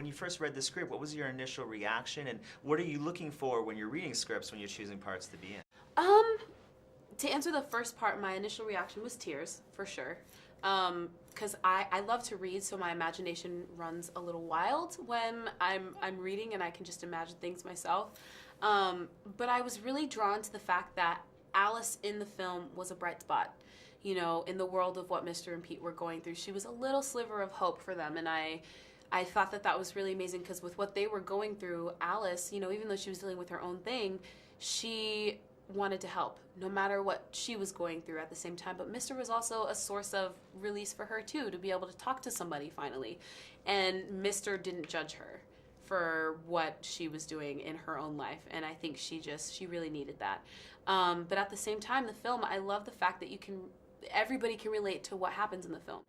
When you first read the script, what was your initial reaction, and what are you looking for when you're reading scripts when you're choosing parts to be in? To answer the first part, my initial reaction was tears, for sure. Because I love to read, so my imagination runs a little wild when I'm reading, and I can just imagine things myself. But I was really drawn to the fact that Alice in the film was a bright spot. You know, in the world of what Mr. and Pete were going through, she was a little sliver of hope for them, and I thought that that was really amazing, because with what they were going through, Alice, you know, even though she was dealing with her own thing, she wanted to help, no matter what she was going through at the same time. But Mr. was also a source of release for her too, to be able to talk to somebody finally. And Mr. didn't judge her for what she was doing in her own life, and I think she really needed that. But at the same time, the film, I love the fact that everybody can relate to what happens in the film.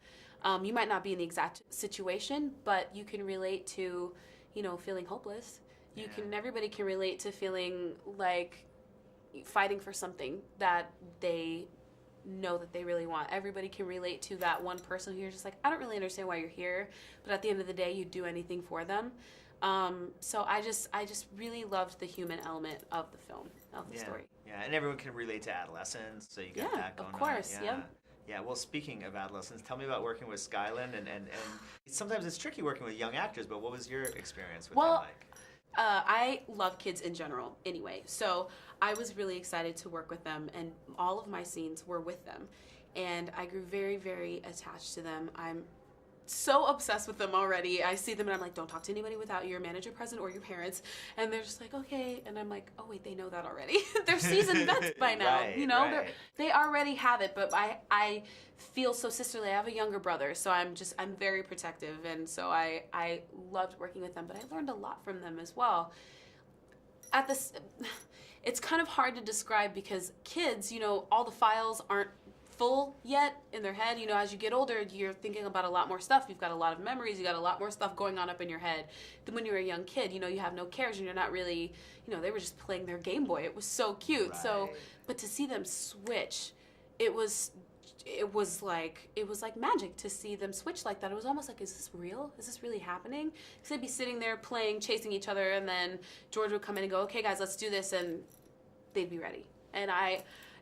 You might not be in the exact situation, but you can relate to, you know, feeling hopeless. Everybody can relate to feeling like fighting for something that they know that they really want. Everybody can relate to that one person who you're just like, I don't really understand why you're here, but at the end of the day, you'd do anything for them. So I just really loved the human element of the film, of the story. Yeah, and everyone can relate to adolescence, so you got that going on. Of course, yeah. Yeah, well, speaking of adolescence, tell me about working with Skyland, and sometimes it's tricky working with young actors, but what was your experience with them like? I love kids in general anyway, so I was really excited to work with them, and all of my scenes were with them, and I grew very, very attached to them. I'm so obsessed with them already. I see them and I'm like, don't talk to anybody without your manager present or your parents, and they're just like, okay, and I'm like, oh wait, they know that already. They're seasoned vets by now, you know, they already have it. But I feel so sisterly. I have a younger brother, so I'm very protective, and so I loved working with them, but I learned a lot from them as well. It's kind of hard to describe, because kids, you know, all the files aren't full yet in their head. You know, as you get older, you're thinking about a lot more stuff. You've got a lot of memories. You got a lot more stuff going on up in your head than when you were a young kid. You know, you have no cares, and you're not really, you know, they were just playing their Game Boy. It was so cute. Right. So, but to see them switch, it was like magic to see them switch like that. It was almost like, is this real? Is this really happening? Because they'd be sitting there playing, chasing each other, and then George would come in and go, okay guys, let's do this, and they'd be ready. And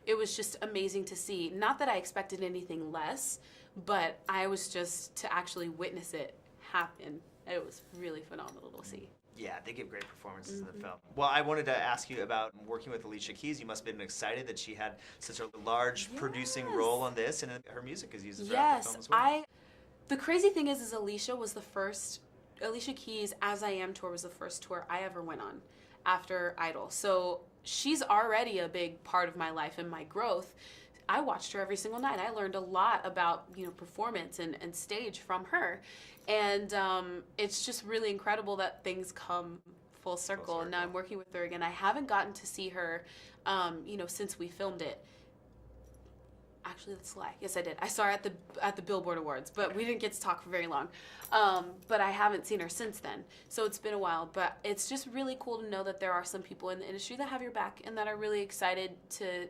it was just amazing to see. Not that I expected anything less, but I was just to actually witness it happen. It was really phenomenal to see. Yeah, they give great performances in the film. Well, I wanted to ask you about working with Alicia Keys. You must have been excited that she had such a large producing role on this, and her music is used throughout the film as well. The crazy thing is Alicia Keys' As I Am tour was the first tour I ever went on after Idol. So she's already a big part of my life and my growth. I watched her every single night. I learned a lot about, you know, performance and stage from her. And it's just really incredible that things come full circle. And now I'm working with her again. I haven't gotten to see her, you know, since we filmed it. Actually, that's a lie. Yes, I did. I saw her at the Billboard Awards, but we didn't get to talk for very long. But I haven't seen her since then, so it's been a while. But it's just really cool to know that there are some people in the industry that have your back and that are really excited to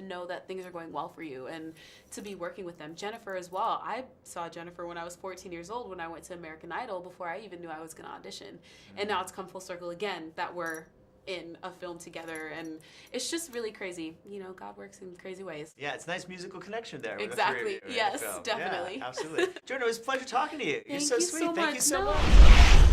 know that things are going well for you and to be working with them. Jennifer as well. I saw Jennifer when I was 14 years old when I went to American Idol before I even knew I was going to audition. And now it's come full circle again that we're in a film together, and it's just really crazy. You know, God works in crazy ways. Yeah, it's a nice musical connection there. Exactly. Yes, definitely. Yeah, absolutely. Jordin, it was a pleasure talking to you. You're Thank so you sweet. So Thank much. you so much.